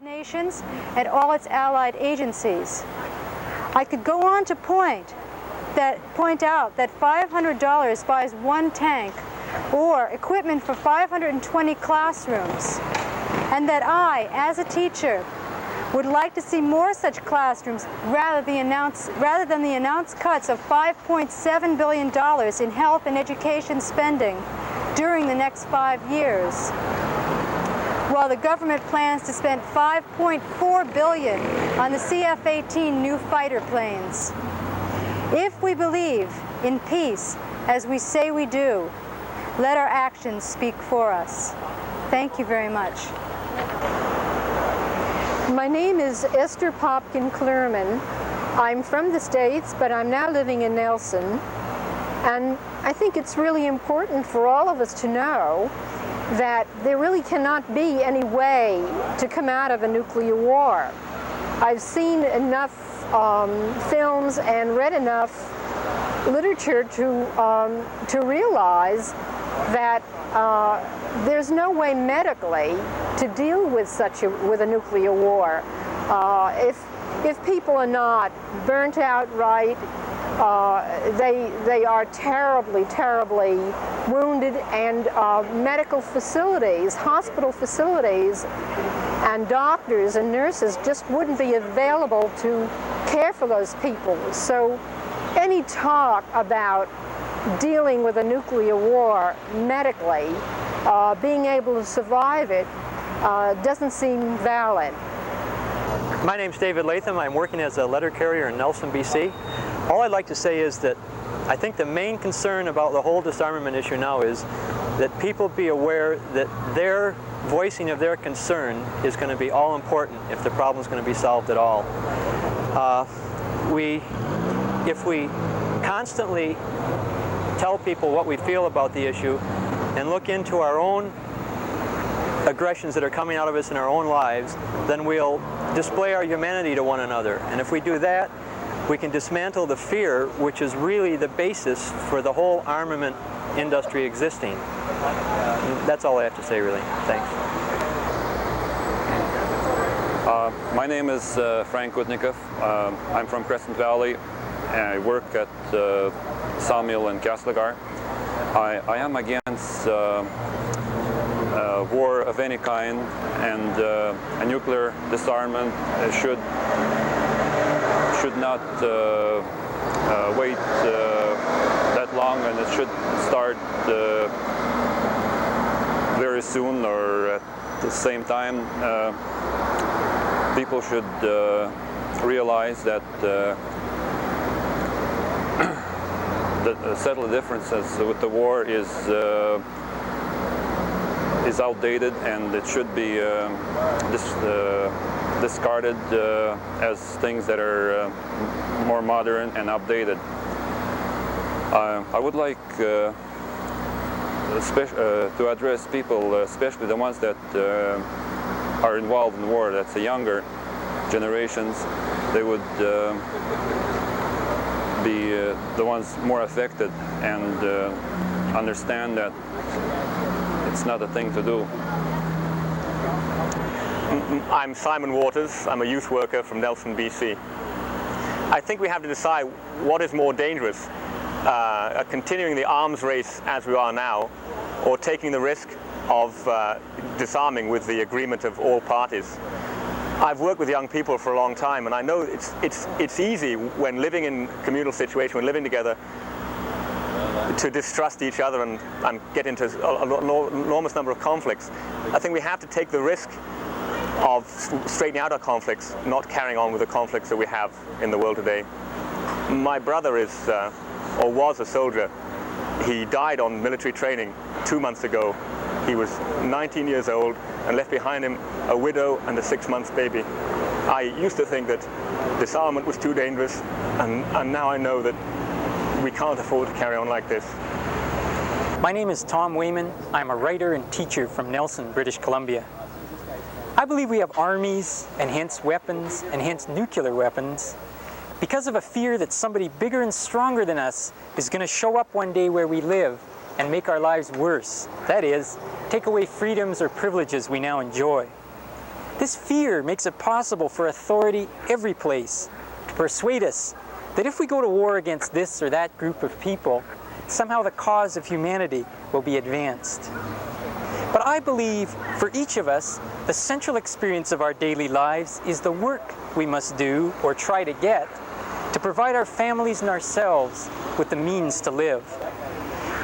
Nations and all its allied agencies. I could go on to point out that $500 buys one tank or equipment for 520 classrooms, and that I, as a teacher, would like to see more such classrooms rather than the announced cuts of $5.7 billion in health and education spending during the next 5 years, while the government plans to spend $5.4 billion on the CF-18 new fighter planes. If we believe in peace, as we say we do, let our actions speak for us. Thank you very much. My name is Esther Popkin-Clurman. I'm from the States, but I'm now living in Nelson. And I think it's really important for all of us to know that there really cannot be any way to come out of a nuclear war. I've seen enough films and read enough literature to realize that there's no way medically to deal with with a nuclear war. If people are not burnt outright, they are terribly, terribly wounded, and medical facilities, hospital facilities, and doctors and nurses just wouldn't be available to care for those people. So any talk about dealing with a nuclear war medically, being able to survive it, doesn't seem valid. My name's David Latham. I'm working as a letter carrier in Nelson, BC. All I'd like to say is that I think the main concern about the whole disarmament issue now is that people be aware that their voicing of their concern is going to be all important if the problem is going to be solved at all. If we constantly tell people what we feel about the issue and look into our own aggressions that are coming out of us in our own lives, then we'll display our humanity to one another. And if we do that, we can dismantle the fear, which is really the basis for the whole armament industry existing. That's all I have to say, really. Thanks. My name is Frank Gutnikoff. I'm from Crescent Valley. I work at sawmill in Castlegar. I am against war of any kind, and a nuclear disarmament should not wait that long, and it should start very soon or at the same time. People should realize that settle the differences with the war is outdated, and it should be discarded as things that are more modern and updated. I would like to address people, especially the ones that are involved in war, that's the younger generations. They would be the ones more affected and understand that it's not a thing to do. I'm Simon Waters. I'm a youth worker from Nelson, BC. I think we have to decide what is more dangerous, continuing the arms race as we are now, or taking the risk of disarming with the agreement of all parties. I've worked with young people for a long time, and I know it's easy when living in communal situation, when living together, to distrust each other and get into an enormous number of conflicts. I think we have to take the risk of straightening out our conflicts, not carrying on with the conflicts that we have in the world today. My brother is, or was, a soldier. He died on military training 2 months ago. He was 19 years old and left behind him a widow and a 6-month baby. I used to think that disarmament was too dangerous, and now I know that we can't afford to carry on like this. My name is Tom Wayman. I'm a writer and teacher from Nelson, British Columbia. I believe we have armies, and hence weapons, and hence nuclear weapons, because of a fear that somebody bigger and stronger than us is going to show up one day where we live and make our lives worse. That is, take away freedoms or privileges we now enjoy. This fear makes it possible for authority every place to persuade us that if we go to war against this or that group of people, somehow the cause of humanity will be advanced. But I believe for each of us, the central experience of our daily lives is the work we must do or try to get to provide our families and ourselves with the means to live.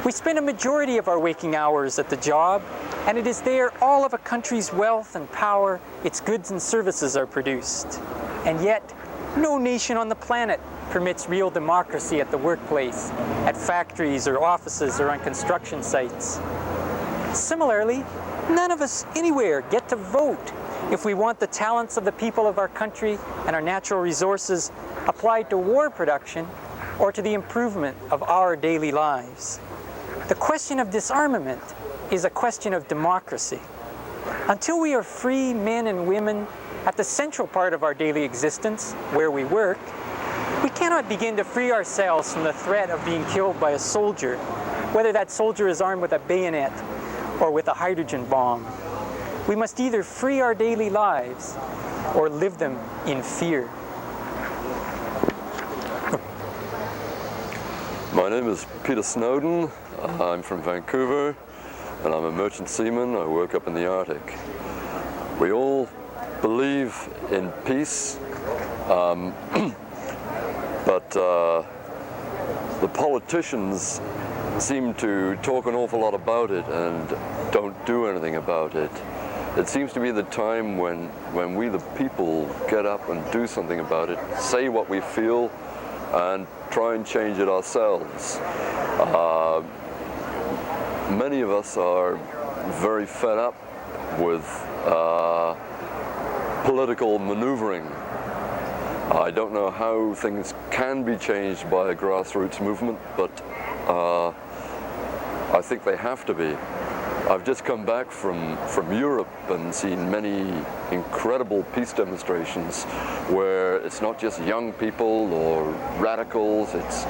We spend a majority of our waking hours at the job, and it is there all of a country's wealth and power, its goods and services are produced. And yet, no nation on the planet permits real democracy at the workplace, at factories or offices or on construction sites. Similarly, none of us anywhere get to vote if we want the talents of the people of our country and our natural resources applied to war production or to the improvement of our daily lives. The question of disarmament is a question of democracy. Until we are free men and women at the central part of our daily existence, where we work, we cannot begin to free ourselves from the threat of being killed by a soldier, whether that soldier is armed with a bayonet or with a hydrogen bomb. We must either free our daily lives or live them in fear. My name is Peter Snowden. I'm from Vancouver, and I'm a merchant seaman. I work up in the Arctic. We all believe in peace, but the politicians seem to talk an awful lot about it and don't do anything about it. It seems to be the time when we, the people, get up and do something about it, say what we feel, and try and change it ourselves. Many of us are very fed up with political maneuvering. I don't know how things can be changed by a grassroots movement, but I think they have to be. I've just come back from Europe and seen many incredible peace demonstrations where it's not just young people or radicals, it's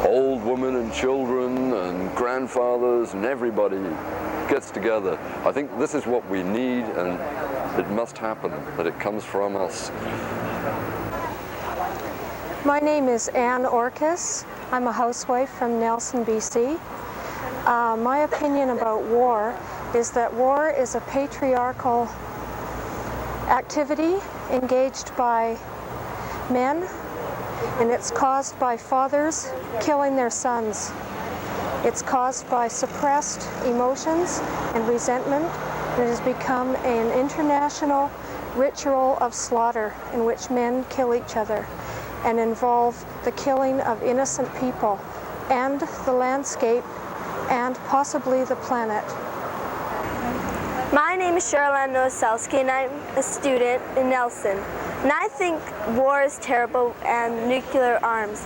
old women and children and grandfathers, and everybody gets together. I think this is what we need, and it must happen, that it comes from us. My name is Ann Orcass. I'm a housewife from Nelson, BC. My opinion about war is that war is a patriarchal activity engaged by men, and it's caused by fathers killing their sons. It's caused by suppressed emotions and resentment, and it has become an international ritual of slaughter in which men kill each other and involve the killing of innocent people and the landscape and possibly the planet. My name is Cheryl Ann Nowoselski, and I'm a student in Nelson. And I think war is terrible and nuclear arms,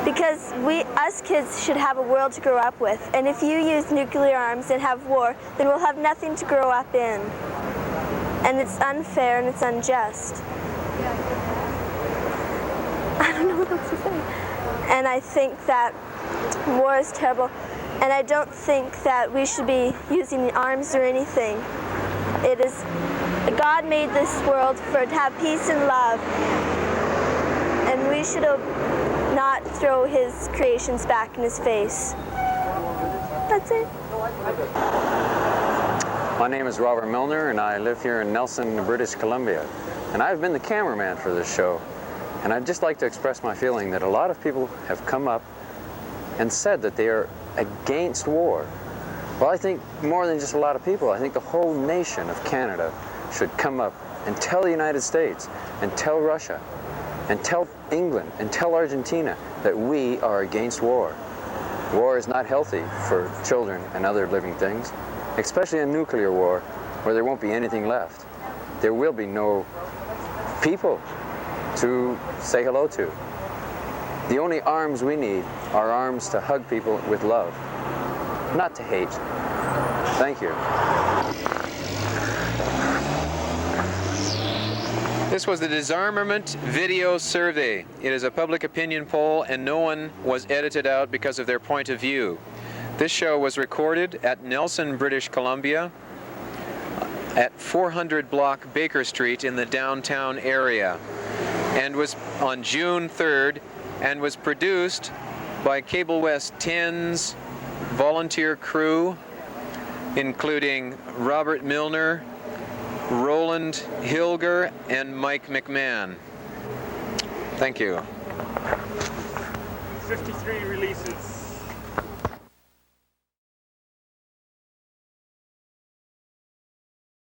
because us kids should have a world to grow up with. And if you use nuclear arms and have war, then we'll have nothing to grow up in. And it's unfair and it's unjust. I don't know what else to say. And I think that war is terrible. And I don't think that we should be using arms or anything. It is, God made this world to have peace and love. And we should not throw his creations back in his face. That's it. My name is Robert Milner, and I live here in Nelson, British Columbia. And I've been the cameraman for this show. And I'd just like to express my feeling that a lot of people have come up and said that they are against war. Well, I think more than just a lot of people, I think the whole nation of Canada should come up and tell the United States and tell Russia and tell England and tell Argentina that we are against war. War is not healthy for children and other living things, especially a nuclear war where there won't be anything left. There will be no people to say hello to. The only arms we need are arms to hug people with love, not to hate. Thank you. This was the Disarmament Video Survey. It is a public opinion poll, and no one was edited out because of their point of view. This show was recorded at Nelson, British Columbia at 400 block Baker Street in the downtown area, and was on June 3rd, and was produced by Cable West 10's volunteer crew, including Robert Milner, Roland Hilger, and Mike McMahon. Thank you. 53 releases.